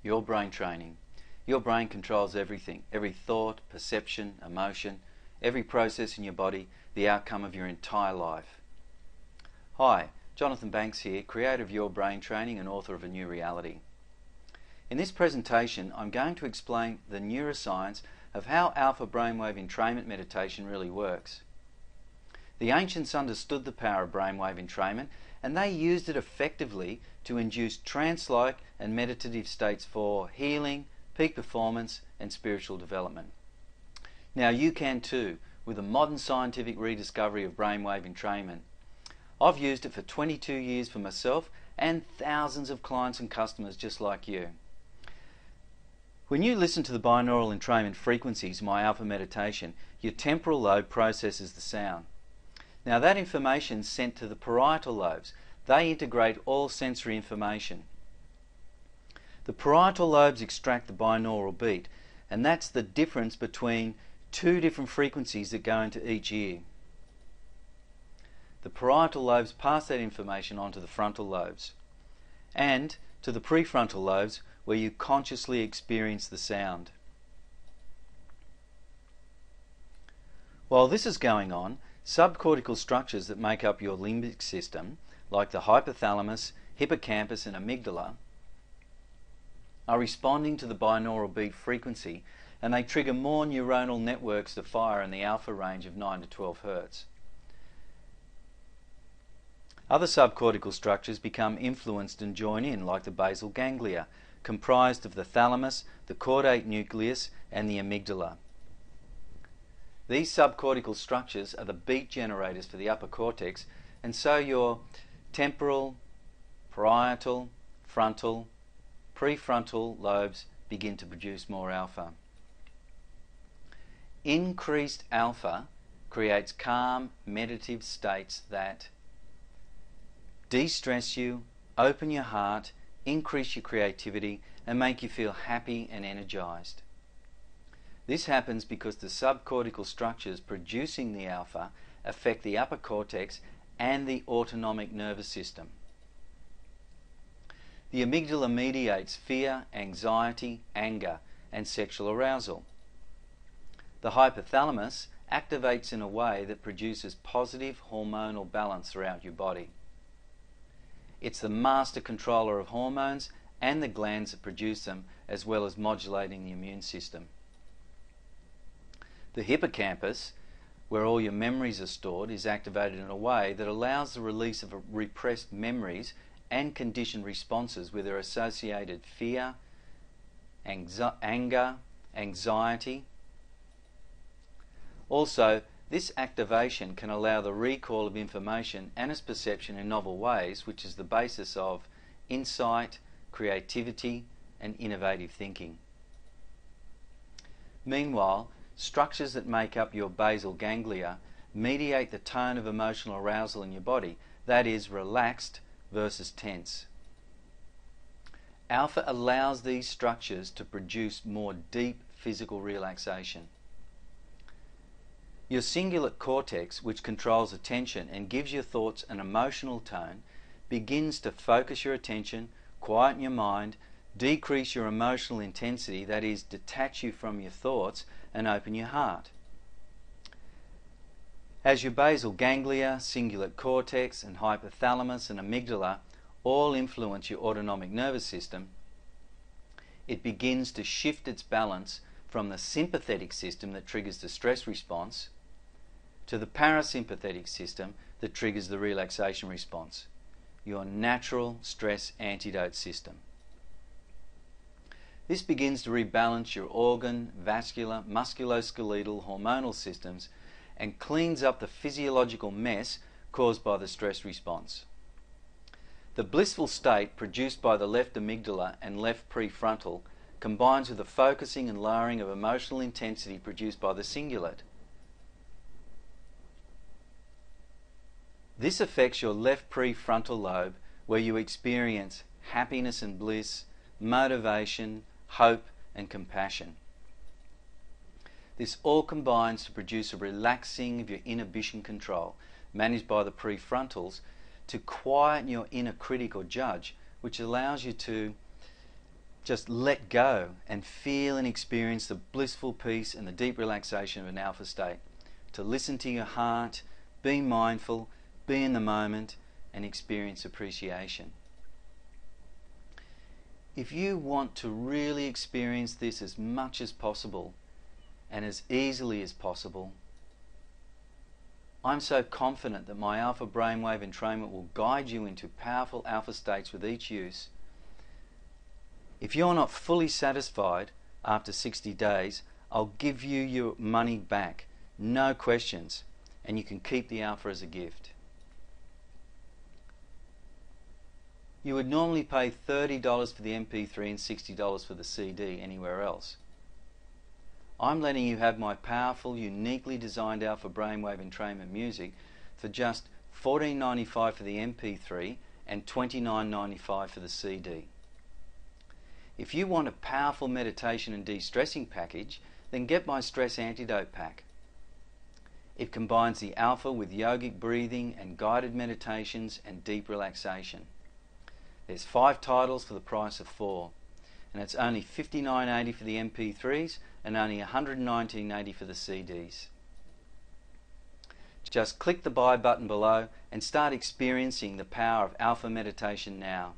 Your brain training. Your brain controls everything, every thought, perception, emotion, every process in your body, the outcome of your entire life. Hi, Jonathan Banks here, creator of Your Brain Training and author of A New Reality. In this presentation, I'm going to explain the neuroscience of how alpha brainwave entrainment meditation really works. The ancients understood the power of brainwave entrainment, and they used it effectively to induce trance-like and meditative states for healing, peak performance and spiritual development. Now you can too, with a modern scientific rediscovery of brainwave entrainment. I've used it for 22 years for myself and thousands of clients and customers just like you. When you listen to the binaural entrainment frequencies, my alpha meditation, your temporal lobe processes the sound. Now that information is sent to the parietal lobes. They integrate all sensory information. The parietal lobes extract the binaural beat, and that's the difference between two different frequencies that go into each ear. The parietal lobes pass that information on to the frontal lobes and to the prefrontal lobes, where you consciously experience the sound. While this is going on, subcortical structures that make up your limbic system, like the hypothalamus, hippocampus and amygdala, are responding to the binaural beat frequency, and they trigger more neuronal networks to fire in the alpha range of 9 to 12 Hz. Other subcortical structures become influenced and join in, like the basal ganglia, comprised of the thalamus, the caudate nucleus and the amygdala. These subcortical structures are the beat generators for the upper cortex, and so your temporal, parietal, frontal, prefrontal lobes begin to produce more alpha. Increased alpha creates calm, meditative states that de-stress you, open your heart, increase your creativity and make you feel happy and energized. This happens because the subcortical structures producing the alpha affect the upper cortex and the autonomic nervous system. The amygdala mediates fear, anxiety, anger and sexual arousal. The hypothalamus activates in a way that produces positive hormonal balance throughout your body. It's the master controller of hormones and the glands that produce them, as well as modulating the immune system. The hippocampus, where all your memories are stored, is activated in a way that allows the release of repressed memories and conditioned responses with their associated fear, anger, anxiety. Also, this activation can allow the recall of information and its perception in novel ways, which is the basis of insight, creativity and innovative thinking. Meanwhile, structures that make up your basal ganglia mediate the tone of emotional arousal in your body, that is, relaxed versus tense. Alpha allows these structures to produce more deep physical relaxation. Your cingulate cortex, which controls attention and gives your thoughts an emotional tone, begins to focus your attention, quieten your mind, decrease your emotional intensity, that is, detach you from your thoughts and open your heart. As your basal ganglia, cingulate cortex and hypothalamus and amygdala all influence your autonomic nervous system, it begins to shift its balance from the sympathetic system that triggers the stress response to the parasympathetic system that triggers the relaxation response, your natural stress antidote system. This begins to rebalance your organ, vascular, musculoskeletal, hormonal systems and cleans up the physiological mess caused by the stress response. The blissful state produced by the left amygdala and left prefrontal combines with the focusing and lowering of emotional intensity produced by the cingulate. This affects your left prefrontal lobe, where you experience happiness and bliss, motivation, hope and compassion. This all combines to produce a relaxing of your inhibition control, managed by the prefrontals, to quieten your inner critic or judge, which allows you to just let go and feel and experience the blissful peace and the deep relaxation of an alpha state. To listen to your heart, be mindful, be in the moment, and experience appreciation. If you want to really experience this as much as possible and as easily as possible, I'm so confident that my Alpha Brainwave Entrainment will guide you into powerful alpha states with each use. If you're not fully satisfied after 60 days, I'll give you your money back, no questions, and you can keep the alpha as a gift. You would normally pay $30 for the MP3 and $60 for the CD anywhere else. I'm letting you have my powerful, uniquely designed Alpha Brainwave Entrainment music for just $14.95 for the MP3 and $29.95 for the CD. If you want a powerful meditation and de-stressing package, then get my Stress Antidote Pack. It combines the alpha with yogic breathing and guided meditations and deep relaxation. There's 5 titles for the price of 4, and it's only $59.80 for the MP3s and only $119.80 for the CDs. Just click the buy button below and start experiencing the power of alpha meditation now.